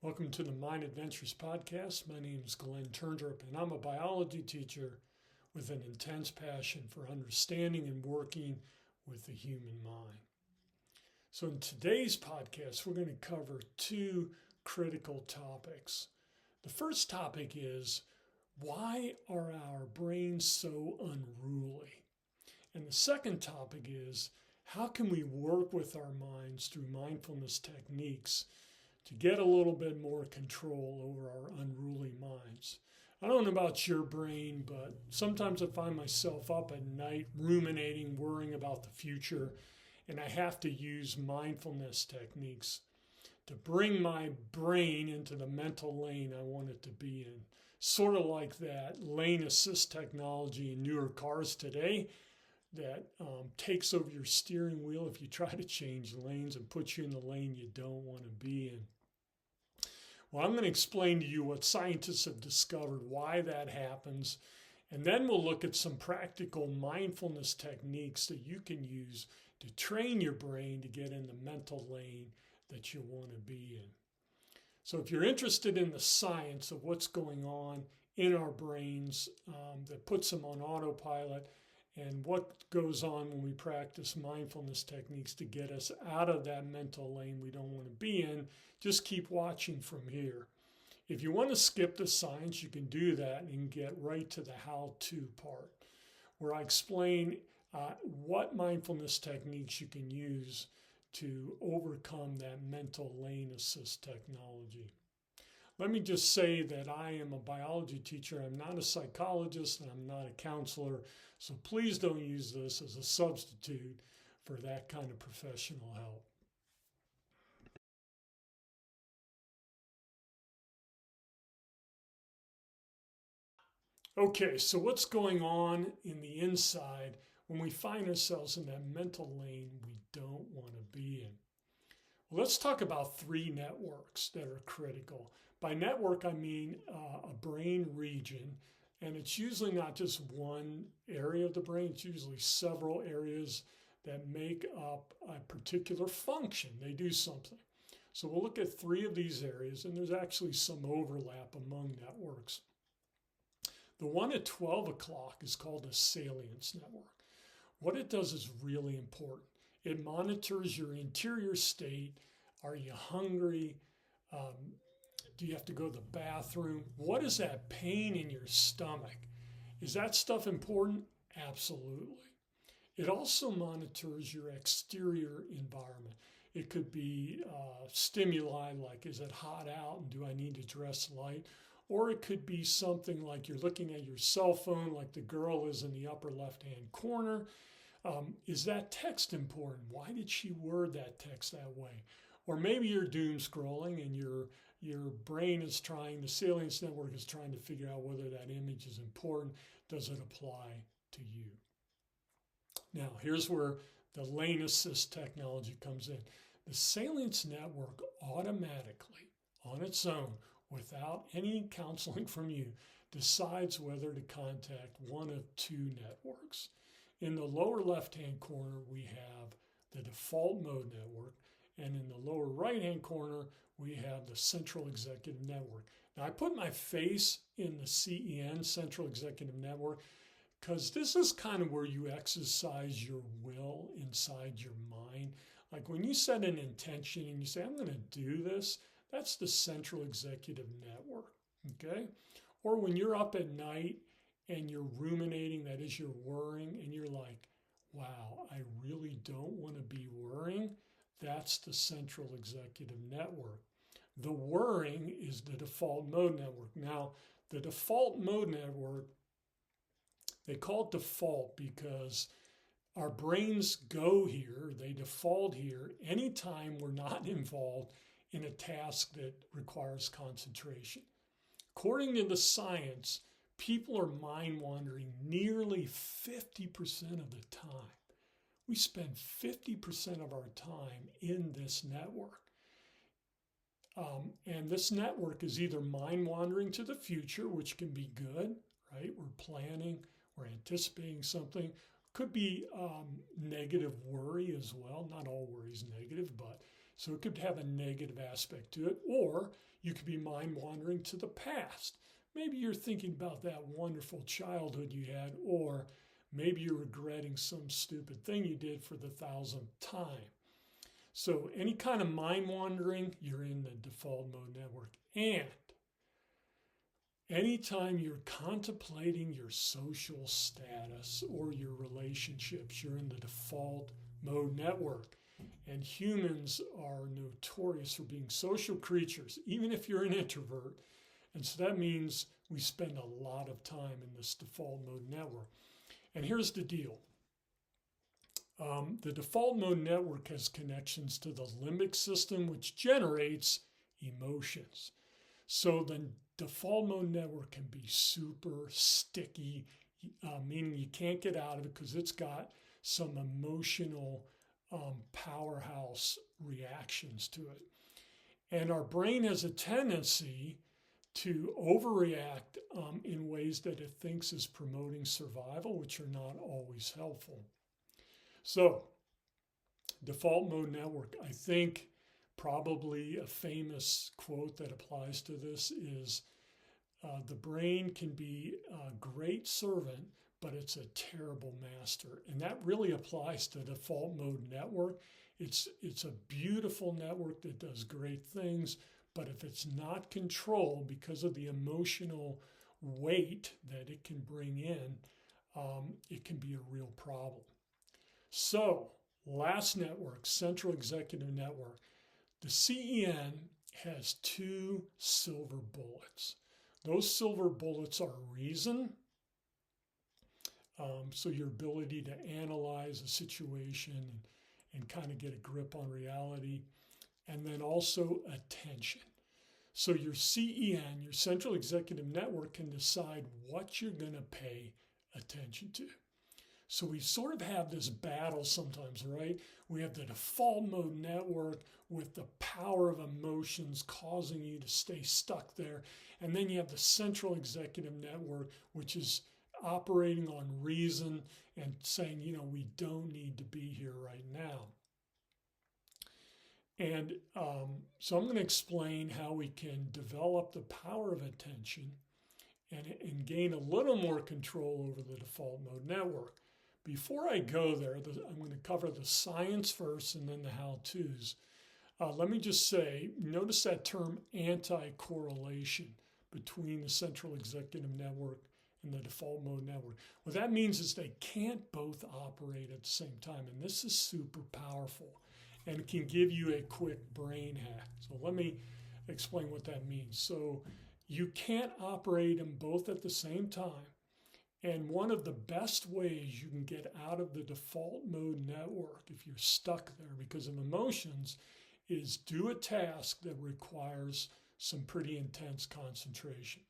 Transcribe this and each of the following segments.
Welcome to the Mind Adventures podcast. My name is Glenn Turndrup, and I'm a biology teacher with an intense passion for understanding and working with the human mind. So in today's podcast, we're going to cover two critical topics. The first topic is, why are our brains so unruly? And the second topic is, how can we work with our minds through mindfulness techniques to get a little bit more control over our unruly minds? I don't know about your brain, but sometimes I find myself up at night ruminating, worrying about the future, and I have to use mindfulness techniques to bring my brain into the mental lane I want it to be in. Sort of like that lane assist technology in newer cars today that takes over your steering wheel if you try to change lanes and puts you in the lane you don't want to be in. Well, I'm going to explain to you what scientists have discovered, why that happens, and then we'll look at some practical mindfulness techniques that you can use to train your brain to get in the mental lane that you want to be in. So if you're interested in the science of what's going on in our brains that puts them on autopilot, and what goes on when we practice mindfulness techniques to get us out of that mental lane we don't want to be in, just keep watching from here. If you want to skip the science, you can do that and get right to the how-to part, where I explain what mindfulness techniques you can use to overcome that mental lane assist technology. Let me just say that I am a biology teacher. I'm not a psychologist and I'm not a counselor. So please don't use this as a substitute for that kind of professional help. Okay, so what's going on in the inside when we find ourselves in that mental lane we don't want to be in? Well, let's talk about three networks that are critical. By network, I mean a brain region, and it's usually not just one area of the brain, it's usually several areas that make up a particular function. They do something. So we'll look at three of these areas, and there's actually some overlap among networks. The one at 12 o'clock is called a salience network. What it does is really important. It monitors your interior state. Are you hungry? Do you have to go to the bathroom? What is that pain in your stomach? Is that stuff important? Absolutely. It also monitors your exterior environment. It could be stimuli like, is it hot out and do I need to dress light? Or it could be something like you're looking at your cell phone like the girl is in the upper left-hand corner. Is that text important? Why did she word that text that way? Or maybe you're doom scrolling and your brain is the salience network is trying to figure out whether that image is important. Does it apply to you? Now, here's where the lane assist technology comes in. The salience network automatically, on its own, without any counseling from you, decides whether to contact one of two networks. In the lower left-hand corner, we have the default mode network, and in the lower right-hand corner, we have the central executive network. Now, I put my face in the CEN, Central Executive Network, because this is kind of where you exercise your will inside your mind. Like when you set an intention and you say, I'm going to do this, that's the Central Executive Network, okay? Or when you're up at night and you're ruminating, that is, you're worrying, and you're like, wow, I really don't want to be worrying. That's the Central Executive Network. The worrying is the default mode network. Now, the default mode network, they call it default because our brains go here, they default here anytime we're not involved in a task that requires concentration. According to the science, people are mind wandering nearly 50% of the time. We spend 50% of our time in this network. And this network is either mind wandering to the future, which can be good, right? We're planning, we're anticipating something. Could be negative worry as well. Not all worry is negative, but So it could have a negative aspect to it, or you could be mind wandering to the past. Maybe you're thinking about that wonderful childhood you had, or maybe you're regretting some stupid thing you did for the 1,000th time. So any kind of mind wandering, you're in the default mode network. And anytime you're contemplating your social status or your relationships, you're in the default mode network. And humans are notorious for being social creatures, even if you're an introvert. And so that means we spend a lot of time in this default mode network. And here's the deal. The default mode network has connections to the limbic system, which generates emotions. So the default mode network can be super sticky, meaning you can't get out of it because it's got some emotional powerhouse reactions to it. And our brain has a tendency to overreact in ways that it thinks is promoting survival, which are not always helpful. So, default mode network, I think probably a famous quote that applies to this is, the brain can be a great servant, but it's a terrible master. And that really applies to default mode network. It's a beautiful network that does great things, but if it's not controlled because of the emotional weight that it can bring in, it can be a real problem. So, last network, Central Executive Network. The CEN has 2 silver bullets. Those silver bullets are reason, so your ability to analyze a situation and kind of get a grip on reality, and then also attention. So your CEN, your Central Executive Network, can decide what you're going to pay attention to. So we sort of have this battle sometimes, right? We have the default mode network with the power of emotions causing you to stay stuck there. And then you have the Central Executive Network, which is operating on reason and saying, we don't need to be here right now. And so I'm going to explain how we can develop the power of attention and gain a little more control over the default mode network. Before I go there, I'm going to cover the science first and then the how-tos. Let me just say, notice that term anti-correlation between the Central Executive Network and the default mode network. What that means is they can't both operate at the same time, and this is super powerful and can give you a quick brain hack. So let me explain what that means. So you can't operate them both at the same time. And one of the best ways you can get out of the default mode network if you're stuck there because of emotions is do a task that requires some pretty intense concentration.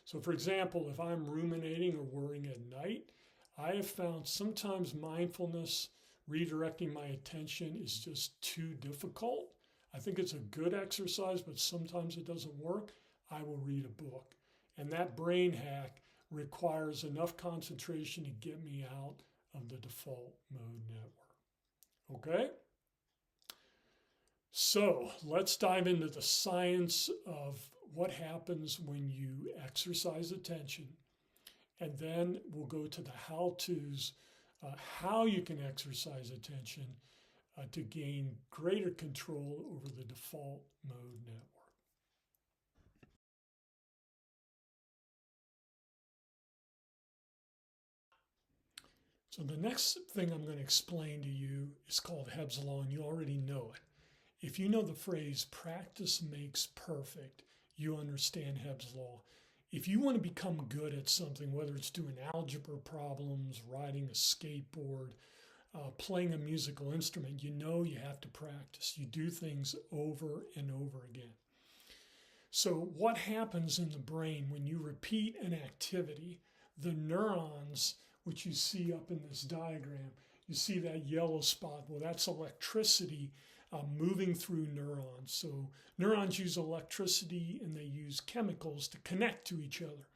So for example, if I'm ruminating or worrying at night, I have found sometimes mindfulness, redirecting my attention, is just too difficult. I think it's a good exercise, but sometimes it doesn't work. I will read a book. And that brain hack requires enough concentration to get me out of the default mode network. Okay? So let's dive into the science of what happens when you exercise attention. And then we'll go to the how-tos, how you can exercise attention to gain greater control over the default mode network. So the next thing I'm going to explain to you is called Hebb's Law, and you already know it. If you know the phrase practice makes perfect, you understand Hebb's Law. If you want to become good at something, whether it's doing algebra problems, riding a skateboard, playing a musical instrument, you know you have to practice. You do things over and over again. So what happens in the brain when you repeat an activity? The neurons, which you see up in this diagram, you see that yellow spot. Well, that's electricity moving through neurons. So neurons use electricity and they use chemicals to connect to each other.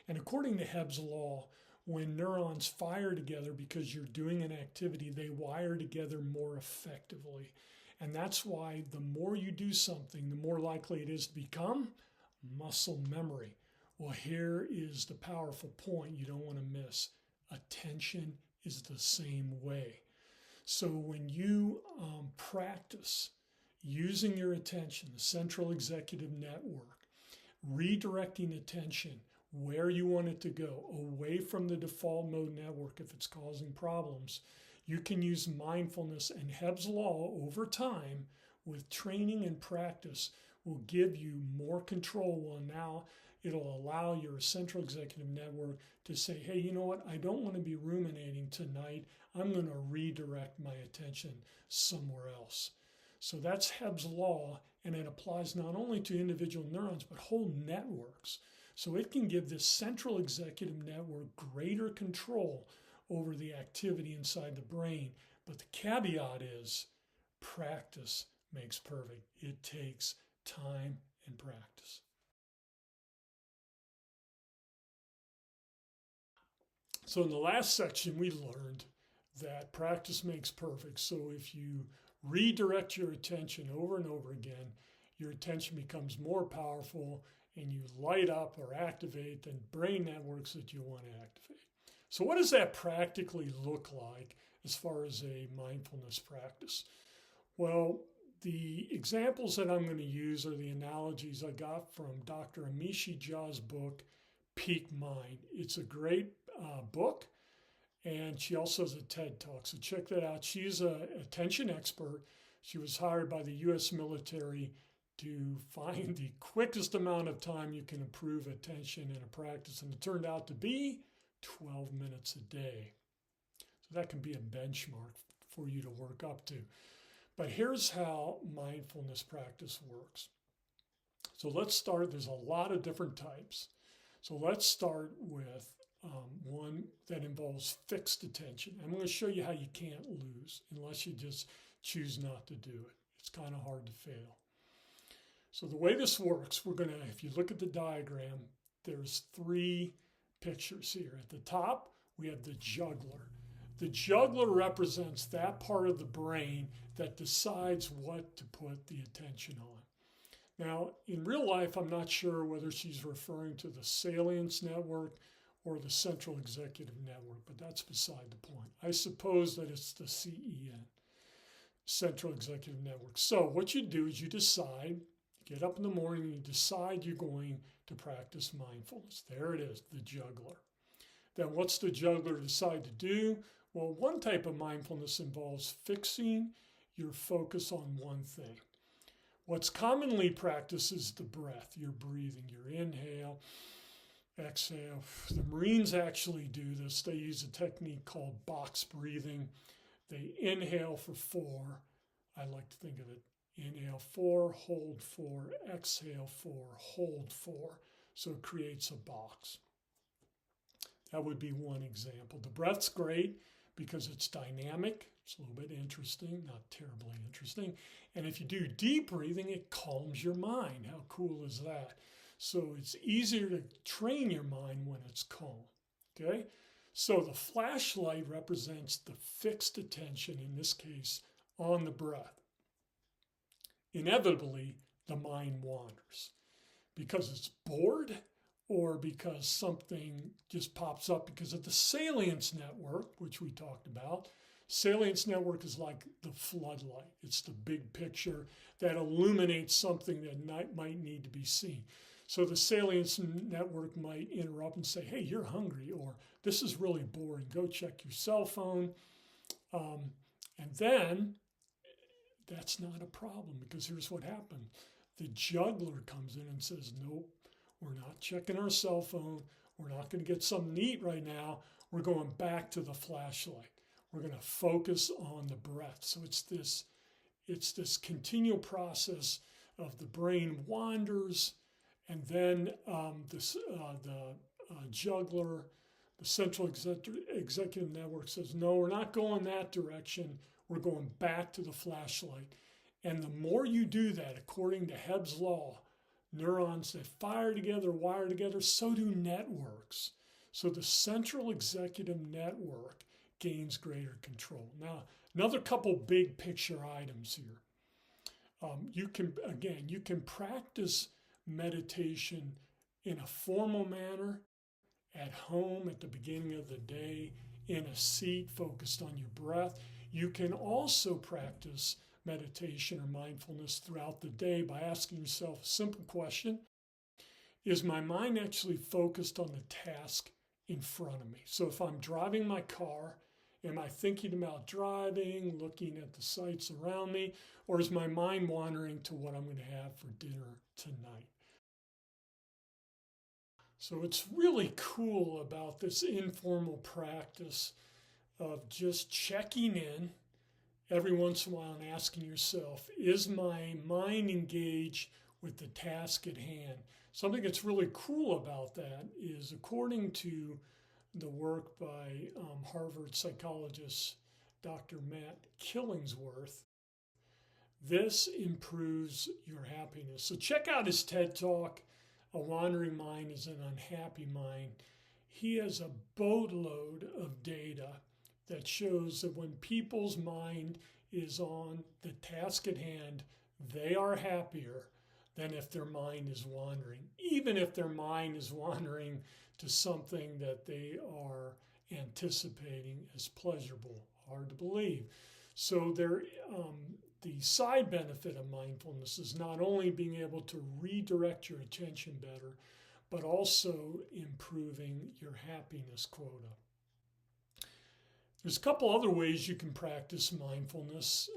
And according to Hebb's Law, when neurons fire together because you're doing an activity, they wire together more effectively. And that's why the more you do something, the more likely it is to become muscle memory. Well, here is the powerful point you don't want to miss. Attention is the same way. So when you practice using your attention, the central executive network, redirecting attention where you want it to go, away from the default mode network if it's causing problems, you can use mindfulness, and Hebb's law over time with training and practice will give you more control. Well, now it'll allow your central executive network to say, hey, you know what? I don't want to be ruminating tonight. I'm going to redirect my attention somewhere else. So that's Hebb's law, and it applies not only to individual neurons, but whole networks. So it can give this central executive network greater control over the activity inside the brain. But the caveat is practice makes perfect. It takes time and practice. So in the last section, we learned that practice makes perfect. So if you redirect your attention over and over again, your attention becomes more powerful and you light up or activate the brain networks that you want to activate. So what does that practically look like as far as a mindfulness practice? Well, the examples that I'm going to use are the analogies I got from Dr. Amishi Jha's book, Peak Mind. It's a great book, and she also has a TED Talk, so check that out. She's an attention expert. She was hired by the U.S. military to find the quickest amount of time you can improve attention in a practice, and it turned out to be 12 minutes a day. So that can be a benchmark for you to work up to. But here's how mindfulness practice works. So let's start. There's a lot of different types. So let's start with one that involves fixed attention. I'm going to show you how you can't lose unless you just choose not to do it. It's kind of hard to fail. So the way this works, if you look at the diagram, there's three pictures here. At the top, we have the jugular. The jugular represents that part of the brain that decides what to put the attention on. Now, in real life, I'm not sure whether she's referring to the salience network or the central executive network, but that's beside the point. I suppose that it's the CEN, central executive network. So what you do is you decide, get up in the morning and you decide you're going to practice mindfulness. There it is, the jugular. Then what's the jugular decide to do? Well, one type of mindfulness involves fixing your focus on one thing. What's commonly practiced is the breath, your breathing, your inhale, exhale. The Marines actually do this. They use a technique called box breathing. They inhale for 4. I like to think of it. Inhale 4, hold 4, exhale 4, hold 4. So it creates a box. That would be one example. The breath's great because it's dynamic. It's a little bit interesting, not terribly interesting. And if you do deep breathing, it calms your mind. How cool is that? So it's easier to train your mind when it's calm. Okay? So the flashlight represents the fixed attention, in this case, on the breath. Inevitably, the mind wanders because it's bored or because something just pops up because of the salience network, which we talked about. Salience network is like the floodlight. It's the big picture that illuminates something that might need to be seen. So the salience network might interrupt and say, hey, you're hungry, or this is really boring. Go check your cell phone. And then that's not a problem because here's what happened. The jugular comes in and says, nope, we're not checking our cell phone. We're not going to get something to eat right now. We're going back to the flashlight. We're going to focus on the breath. So it's this continual process of the brain wanders, and then the jugular, the central executive network says, no, we're not going that direction. We're going back to the flashlight. And the more you do that, according to Hebb's law, neurons that fire together, wire together, so do networks. So the central executive network gains greater control. Now, another couple big picture items here. You can practice meditation in a formal manner, at home, at the beginning of the day, in a seat focused on your breath. You can also practice meditation or mindfulness throughout the day by asking yourself a simple question. Is my mind actually focused on the task in front of me? So if I'm driving my car, am I thinking about driving, looking at the sights around me, or is my mind wandering to what I'm going to have for dinner tonight? So what's really cool about this informal practice of just checking in every once in a while and asking yourself, is my mind engaged with the task at hand? Something that's really cool about that is, according to the work by Harvard psychologist Dr. Matt Killingsworth, this improves your happiness. So check out his TED Talk, A Wandering Mind is an Unhappy Mind. He has a boatload of data that shows that when people's mind is on the task at hand, they are happier than if their mind is wandering, even if their mind is wandering to something that they are anticipating as pleasurable. Hard to believe. So the side benefit of mindfulness is not only being able to redirect your attention better, but also improving your happiness quota. There's a couple other ways you can practice mindfulness.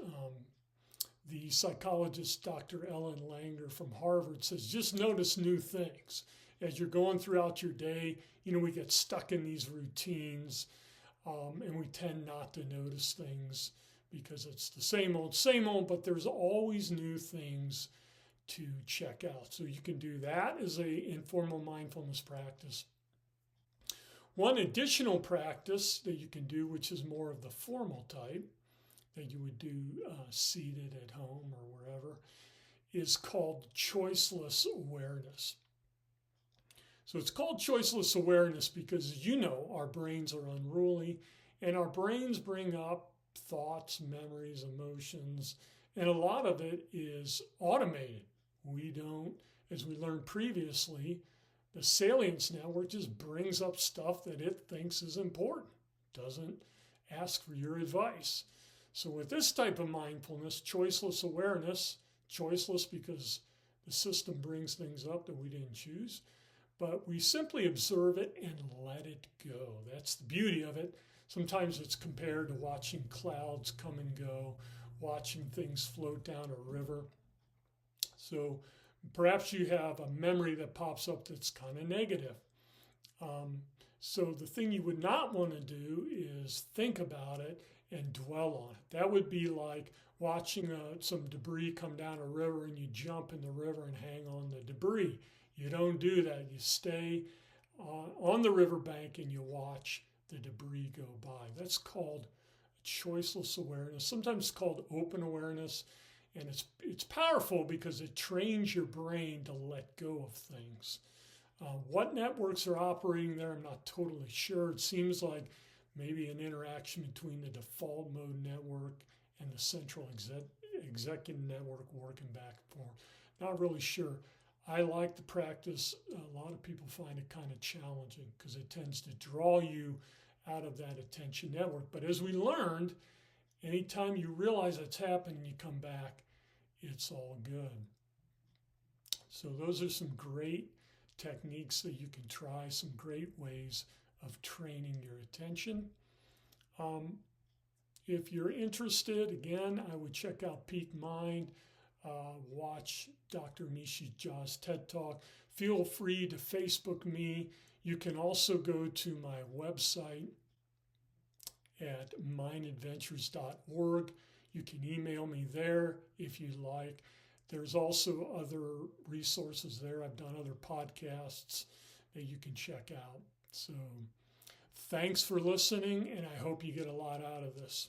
The psychologist Dr. Ellen Langer from Harvard says, just notice new things. As you're going throughout your day, we get stuck in these routines, and we tend not to notice things because it's the same old, but there's always new things to check out. So you can do that as an informal mindfulness practice. One additional practice that you can do, which is more of the formal type, that you would do seated at home or wherever, is called choiceless awareness. So it's called choiceless awareness because, as you know, our brains are unruly, and our brains bring up thoughts, memories, emotions, and a lot of it is automated. We don't, as we learned previously, the salience network just brings up stuff that it thinks is important, doesn't ask for your advice. So with this type of mindfulness, choiceless awareness, choiceless because the system brings things up that we didn't choose, but we simply observe it and let it go. That's the beauty of it. Sometimes it's compared to watching clouds come and go, watching things float down a river. So perhaps you have a memory that pops up that's kind of negative. So the thing you would not want to do is think about it and dwell on it. That would be like watching some debris come down a river and you jump in the river and hang on the debris. You don't do that. You stay on the riverbank and you watch the debris go by. That's called choiceless awareness. Sometimes it's called open awareness. And it's powerful because it trains your brain to let go of things. What networks are operating there, I'm not totally sure. It seems like maybe an interaction between the default mode network and the central executive network working back and forth. Not really sure. I like the practice. A lot of people find it kind of challenging because it tends to draw you out of that attention network. But as we learned, anytime you realize it's happening, you come back, it's all good. So those are some great techniques that you can try, some great ways of training your attention. If you're interested, again, I would check out Peak Mind, watch Dr. Nishij's TED Talk. Feel free to Facebook me. You can also go to my website at mindadventures.org. You can email me there if you like. There's also other resources there. I've done other podcasts that you can check out. So thanks for listening, and I hope you get a lot out of this.